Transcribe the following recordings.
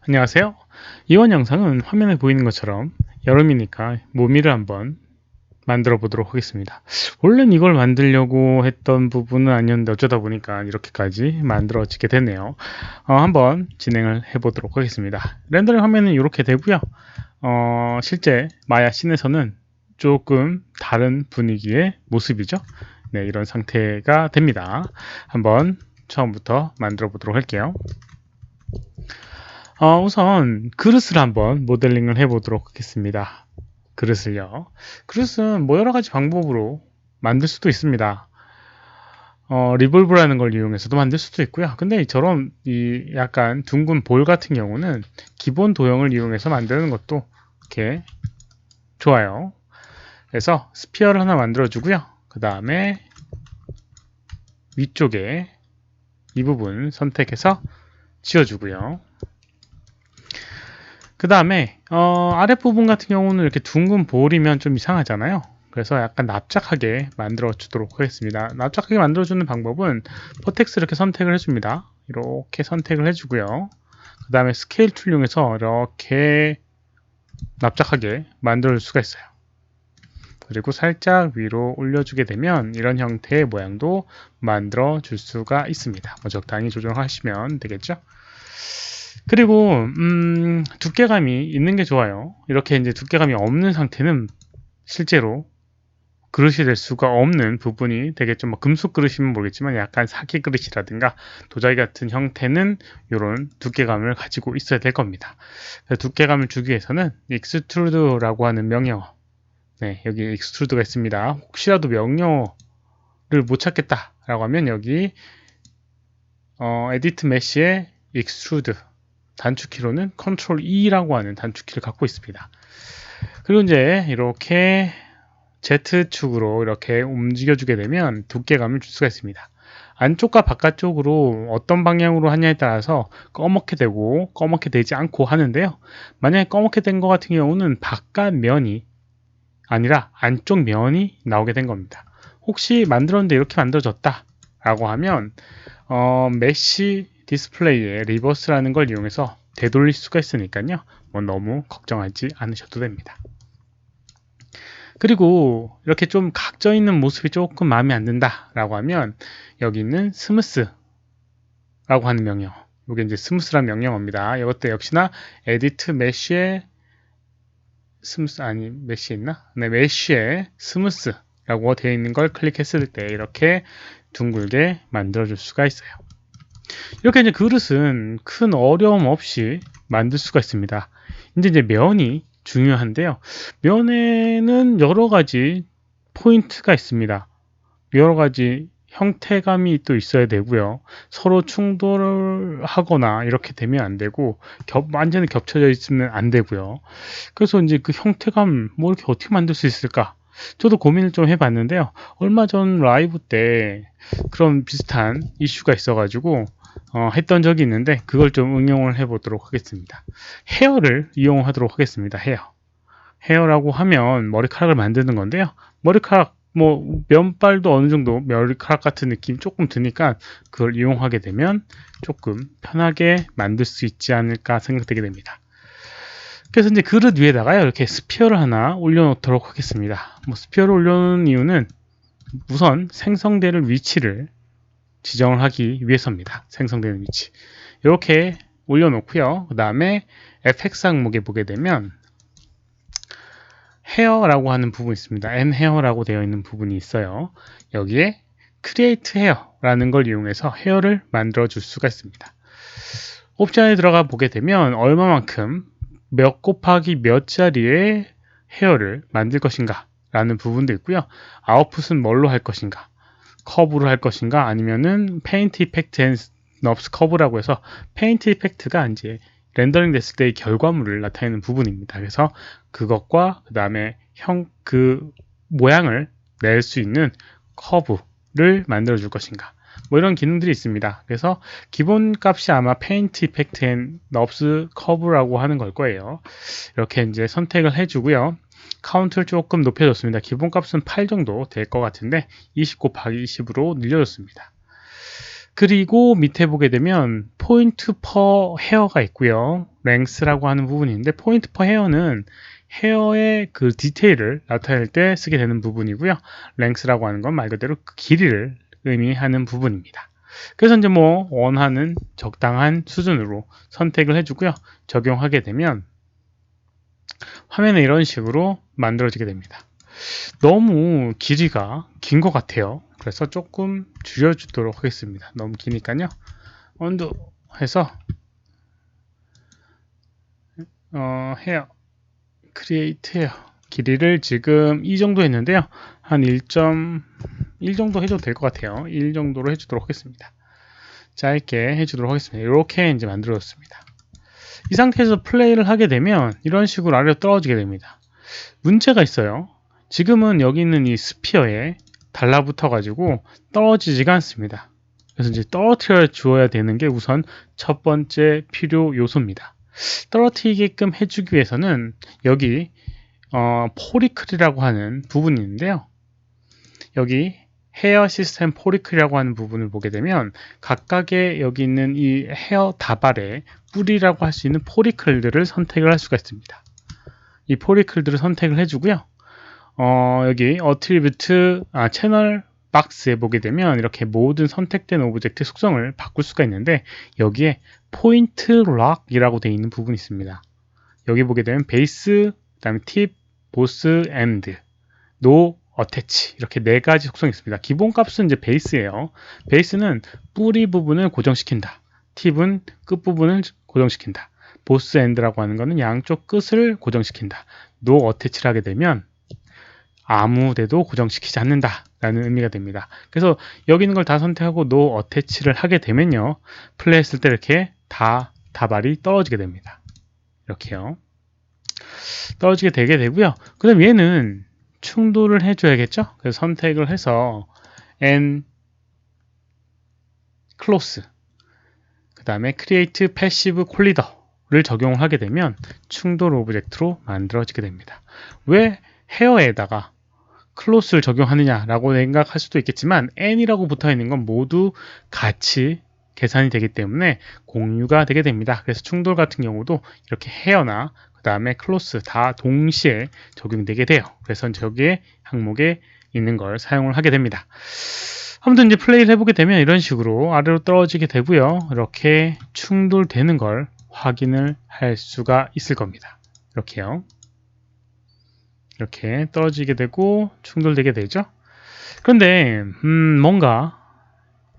안녕하세요. 이번 영상은 화면에 보이는 것처럼 여름이니까 모미를 한번 만들어 보도록 하겠습니다. 원래는 이걸 만들려고 했던 부분은 아니었는데 어쩌다 보니까 이렇게까지 만들어지게 됐네요. 한번 진행을 해 보도록 하겠습니다. 렌더링 화면은 이렇게 되고요. 실제 마야 씬에서는 조금 다른 분위기의 모습이죠. 네, 이런 상태가 됩니다. 한번 처음부터 만들어 보도록 할게요. 우선 그릇을 한번 모델링을 해 보도록 하겠습니다. 그릇을요. 그릇은 뭐 여러 가지 방법으로 만들 수도 있습니다. 리볼브라는 걸 이용해서도 만들 수도 있고요. 근데 저런 이 약간 둥근 볼 같은 경우는 기본 도형을 이용해서 만드는 것도 이렇게 좋아요. 그래서 스피어를 하나 만들어 주고요. 그 다음에 위쪽에 이 부분 선택해서 지워주고요. 그 다음에 아랫부분 같은 경우는 이렇게 둥근 볼이면 좀 이상하잖아요. 그래서 약간 납작하게 만들어 주도록 하겠습니다. 납작하게 만들어 주는 방법은 버텍스 이렇게 선택을 해줍니다. 이렇게 선택을 해주고요. 그 다음에 스케일 툴 이용해서 이렇게 납작하게 만들 수가 있어요. 그리고 살짝 위로 올려주게 되면 이런 형태의 모양도 만들어 줄 수가 있습니다. 적당히 조정하시면 되겠죠. 그리고 두께감이 있는 게 좋아요. 이렇게 이제 두께감이 없는 상태는 실제로 그릇이 될 수가 없는 부분이 되겠죠. 뭐 금속 그릇이면 모르겠지만 약간 사기 그릇이라든가 도자기 같은 형태는 이런 두께감을 가지고 있어야 될 겁니다. 두께감을 주기 위해서는 익스트루드라고 하는 명령어, 네, 여기 익스트루드가 있습니다. 혹시라도 명령어를 못 찾겠다라고 하면 여기 에디트 메시의 익스트루드 단축키로는 컨트롤 E라고 하는 단축키를 갖고 있습니다. 그리고 이제 이렇게 Z축으로 이렇게 움직여주게 되면 두께감을 줄 수가 있습니다. 안쪽과 바깥쪽으로 어떤 방향으로 하냐에 따라서 검게 되고 검게 되지 않고 하는데요. 만약에 검게 된 것 같은 경우는 바깥 면이 아니라 안쪽 면이 나오게 된 겁니다. 혹시 만들었는데 이렇게 만들어졌다 라고 하면 메쉬 디스플레이의 리버스라는 걸 이용해서 되돌릴 수가 있으니까요. 뭐 너무 걱정하지 않으셔도 됩니다. 그리고 이렇게 좀 각져 있는 모습이 조금 마음에 안 든다 라고 하면 여기 있는 스무스 라고 하는 명령어, 이게 이제 스무스란 명령어입니다. 이것도 역시나 에디트 메쉬의 스무스, 아니 메쉬 있나? 네, 메쉬의 스무스 라고 되어 있는 걸 클릭했을 때 이렇게 둥글게 만들어 줄 수가 있어요. 이렇게 이제 그릇은 큰 어려움 없이 만들 수가 있습니다. 이제 면이 중요한데요. 면에는 여러 가지 포인트가 있습니다. 여러 가지 형태감이 또 있어야 되고요. 서로 충돌을 하거나 이렇게 되면 안 되고 완전히 겹쳐져 있으면 안 되고요. 그래서 이제 그 형태감 뭐 이렇게 어떻게 만들 수 있을까? 저도 고민을 좀 해봤는데요. 얼마 전 라이브 때 그런 비슷한 이슈가 있어가지고 했던 적이 있는데 그걸 좀 응용을 해보도록 하겠습니다. 헤어를 이용하도록 하겠습니다. 헤어라고 하면 머리카락을 만드는 건데요. 머리카락 뭐 면발도 어느 정도 머리카락 같은 느낌 조금 드니까 그걸 이용하게 되면 조금 편하게 만들 수 있지 않을까 생각되게 됩니다. 그래서 이제 그릇 위에다가 이렇게 스피어를 하나 올려놓도록 하겠습니다. 뭐 스피어를 올려놓은 이유는 우선 생성되는 위치를 지정을 하기 위해서입니다. 생성되는 위치 이렇게 올려놓고요. 그 다음에 FX 항목에 보게 되면 헤어라고 하는 부분이 있습니다. M 헤어라고 되어 있는 부분이 있어요. 여기에 Create Hair라는 걸 이용해서 헤어를 만들어 줄 수가 있습니다. 옵션에 들어가 보게 되면 얼마만큼 몇 곱하기 몇 자리의 헤어를 만들 것인가 라는 부분도 있고요. 아웃풋은 뭘로 할 것인가, 커브로 할 것인가, 아니면은 페인트 이펙트 앤 넙스 커브라고 해서 페인트 이펙트가 이제 렌더링 됐을 때의 결과물을 나타내는 부분입니다. 그래서 그것과 그 다음에 그 모양을 낼 수 있는 커브를 만들어 줄 것인가, 뭐 이런 기능들이 있습니다. 그래서 기본 값이 아마 페인트 이펙트 앤 넙스 커브라고 하는 걸 거예요. 이렇게 이제 선택을 해주고요. 카운트를 조금 높여줬습니다. 기본 값은 8 정도 될 것 같은데 20 곱하기 20으로 늘려줬습니다. 그리고 밑에 보게 되면 포인트 퍼 헤어가 있고요. length라고 하는 부분이 있는데 point per hair는 헤어의 그 디테일을 나타낼 때 쓰게 되는 부분이고요. length라고 하는 건 말 그대로 그 길이를 의미하는 부분입니다. 그래서 이제 뭐 원하는 적당한 수준으로 선택을 해주고요. 적용하게 되면 화면에 이런 식으로 만들어지게 됩니다. 너무 길이가 긴 것 같아요. 그래서 조금 줄여주도록 하겠습니다. 너무 기니까요. 언두 해서 헤어 크리에이트 헤어 길이를 지금 이 정도 했는데요. 한 1.1 정도 해줘도 될 것 같아요. 1 정도로 해주도록 하겠습니다. 짧게 해주도록 하겠습니다. 이렇게 이제 만들어졌습니다. 이 상태에서 플레이를 하게 되면 이런 식으로 아래로 떨어지게 됩니다. 문제가 있어요. 지금은 여기 있는 이 스피어에 달라붙어 가지고 떨어지지가 않습니다. 그래서 이제 떨어뜨려 주어야 되는 게 우선 첫 번째 필요 요소입니다. 떨어뜨리게끔 해주기 위해서는 여기 포리클이라고 하는 부분이 있는데요. 여기 헤어 시스템 포리클이라고 하는 부분을 보게 되면 각각의 여기 있는 이 헤어 다발의 뿌리라고 할 수 있는 포리클들을 선택을 할 수가 있습니다. 이 포리클들을 선택을 해주고요. 여기 어트리뷰트 채널 박스에 보게 되면 이렇게 모든 선택된 오브젝트 속성을 바꿀 수가 있는데 여기에 포인트 락이라고 되어 있는 부분이 있습니다. 여기 보게 되면 베이스, 그다음에 팁, 보스, 엔드, 노, 어태치 이렇게 네 가지 속성이 있습니다. 기본 값은 이제 베이스예요. 베이스는 뿌리 부분을 고정시킨다. 팁은 끝 부분을 고정시킨다. 보스 엔드라고 하는 것은 양쪽 끝을 고정시킨다. 노 어태치를 하게 되면 아무 데도 고정시키지 않는다 라는 의미가 됩니다. 그래서 여기 있는 걸 다 선택하고 노 어태치를 하게 되면요, 플레이 했을 때 이렇게 다 다발이 떨어지게 됩니다. 이렇게요, 떨어지게 되게 되고요. 그 다음 얘는 충돌을 해줘야겠죠. 그래서 선택을 해서 and close, 그 다음에 create passive collider를 적용을 하게 되면 충돌 오브젝트로 만들어지게 됩니다. 왜 헤어에다가 클로스를 적용하느냐라고 생각할 수도 있겠지만 n이라고 붙어 있는 건 모두 같이 계산이 되기 때문에 공유가 되게 됩니다. 그래서 충돌 같은 경우도 이렇게 헤어나 그 다음에 클로스 다 동시에 적용되게 돼요. 그래서 저기에 항목에 있는 걸 사용을 하게 됩니다. 아무튼 이제 플레이를 해보게 되면 이런 식으로 아래로 떨어지게 되고요. 이렇게 충돌되는 걸 확인을 할 수가 있을 겁니다. 이렇게요. 이렇게 떨어지게 되고 충돌되게 되죠. 그런데 뭔가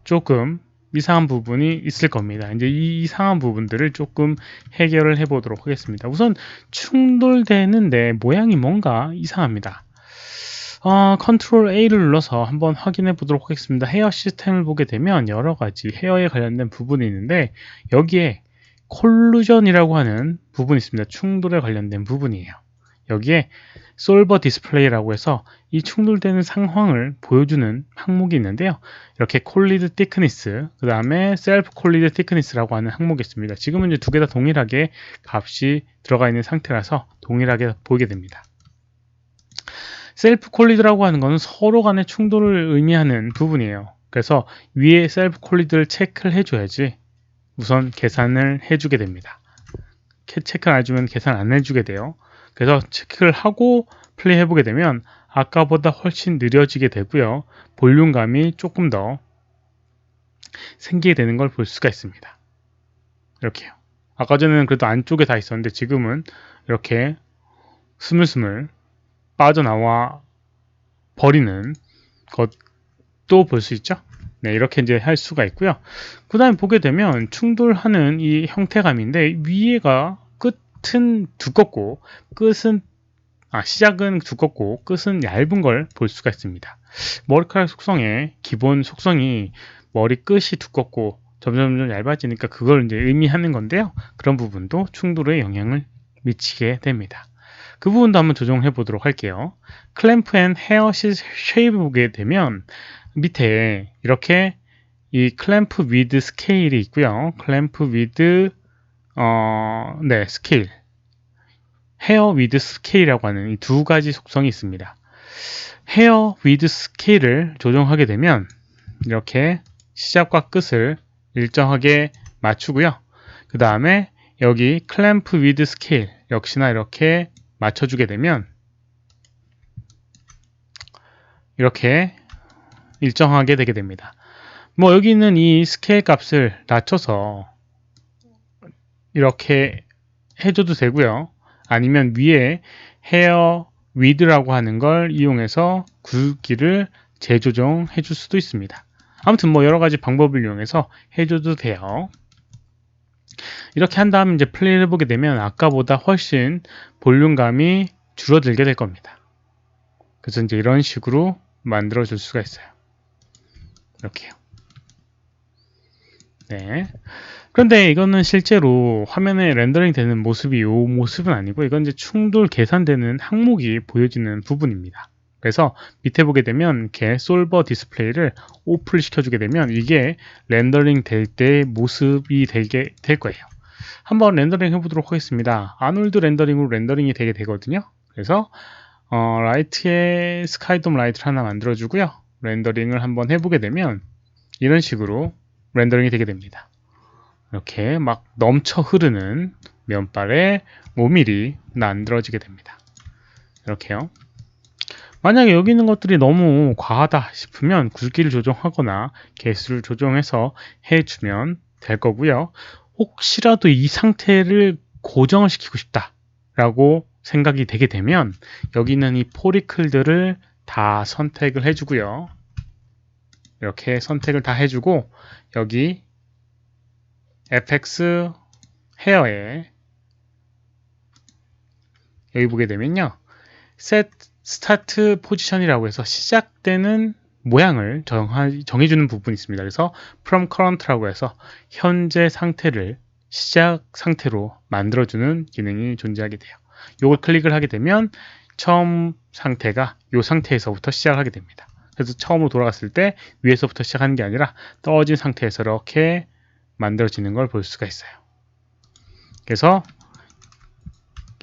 조금 이상한 부분이 있을 겁니다. 이제 이 이상한 부분들을 조금 해결을 해 보도록 하겠습니다. 우선 충돌되는데 모양이 뭔가 이상합니다. 컨트롤 A를 눌러서 한번 확인해 보도록 하겠습니다. 헤어 시스템을 보게 되면 여러 가지 헤어에 관련된 부분이 있는데 여기에 콜루전이라고 하는 부분이 있습니다. 충돌에 관련된 부분이에요. 여기에 솔버 디스플레이라고 해서 이 충돌되는 상황을 보여주는 항목이 있는데요. 이렇게 콜리드 티크니스, 그 다음에 셀프 콜리드 티크니스라고 하는 항목이 있습니다. 지금은 이제 두 개 다 동일하게 값이 들어가 있는 상태라서 동일하게 보이게 됩니다. 셀프 콜리드라고 하는 것은 서로 간의 충돌을 의미하는 부분이에요. 그래서 위에 셀프 콜리드를 체크를 해줘야지 우선 계산을 해주게 됩니다. 체크를 안 해주면 계산 안 해주게 돼요. 그래서 체크를 하고 플레이 해보게 되면 아까보다 훨씬 느려지게 되고요. 볼륨감이 조금 더 생기게 되는 걸 볼 수가 있습니다. 이렇게요. 아까 전에는 그래도 안쪽에 다 있었는데 지금은 이렇게 스물스물 빠져나와 버리는 것도 볼 수 있죠. 네, 이렇게 이제 할 수가 있고요. 그 다음에 보게 되면 충돌하는 이 형태감인데 위에가 끝은 두껍고 시작은 두껍고 끝은 얇은 걸 볼 수가 있습니다. 머리카락 속성의 기본 속성이 머리 끝이 두껍고 점점 얇아지니까 그걸 이제 의미하는 건데요. 그런 부분도 충돌에 영향을 미치게 됩니다. 그 부분도 한번 조정해 보도록 할게요. 클램프 앤 헤어 쉐이브 보게 되면 밑에 이렇게 이 클램프 위드 스케일이 있고요. 클램프 위드 스케일, 헤어 위드 스케일이라고 하는 이 두 가지 속성이 있습니다. 헤어 위드 스케일을 조정하게 되면 이렇게 시작과 끝을 일정하게 맞추고요. 그 다음에 여기 clamp with scale 역시나 이렇게 맞춰주게 되면 이렇게 일정하게 되게 됩니다. 뭐 여기 있는 이 스케일 값을 낮춰서 이렇게 해줘도 되고요. 아니면 위에 헤어 위드라고 하는 걸 이용해서 굵기를 재조정해 줄 수도 있습니다. 아무튼 뭐 여러 가지 방법을 이용해서 해줘도 돼요. 이렇게 한 다음 이제 플레이를 해보게 되면 아까보다 훨씬 볼륨감이 줄어들게 될 겁니다. 그래서 이제 이런 식으로 만들어 줄 수가 있어요. 이렇게요. 네. 그런데 이거는 실제로 화면에 렌더링 되는 모습이 이 모습은 아니고 이건 이제 충돌 계산되는 항목이 보여지는 부분입니다. 그래서 밑에 보게 되면 이렇게 솔버 디스플레이를 오프를 시켜주게 되면 이게 렌더링 될 때 모습이 되게 될 거예요. 한번 렌더링 해보도록 하겠습니다. 아놀드 렌더링으로 렌더링이 되게 되거든요. 그래서 라이트에 스카이돔 라이트를 하나 만들어주고요. 렌더링을 한번 해보게 되면 이런 식으로 렌더링이 되게 됩니다. 이렇게 막 넘쳐 흐르는 면발에 모밀이 만들어지게 됩니다. 이렇게요. 만약에 여기 있는 것들이 너무 과하다 싶으면 굵기를 조정하거나 개수를 조정해서 해주면 될 거고요. 혹시라도 이 상태를 고정을 시키고 싶다 라고 생각이 되게 되면 여기 있는 이 포리클들을 다 선택을 해주고요. 이렇게 선택을 다 해주고 여기 FX 헤어에 여기 보게 되면요. Set Start Position이라고 해서 시작되는 모양을 정해주는 부분이 있습니다. 그래서 From Current라고 해서 현재 상태를 시작 상태로 만들어주는 기능이 존재하게 돼요. 이걸 클릭을 하게 되면 처음 상태가 이 상태에서부터 시작하게 됩니다. 그래서 처음으로 돌아갔을 때 위에서부터 시작하는 게 아니라 떨어진 상태에서 이렇게 만들어지는 걸 볼 수가 있어요. 그래서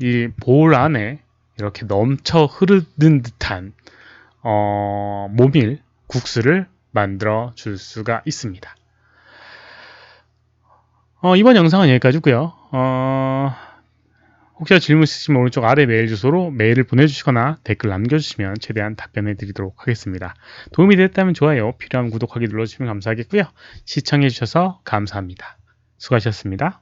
이 볼 안에 이렇게 넘쳐 흐르는 듯한 모밀 국수를 만들어 줄 수가 있습니다. 이번 영상은 여기까지고요. 혹시 질문 있으시면 오른쪽 아래 메일 주소로 메일을 보내주시거나 댓글 남겨주시면 최대한 답변해 드리도록 하겠습니다. 도움이 됐다면 좋아요, 필요하면 구독하기 눌러주시면 감사하겠고요. 시청해 주셔서 감사합니다. 수고하셨습니다.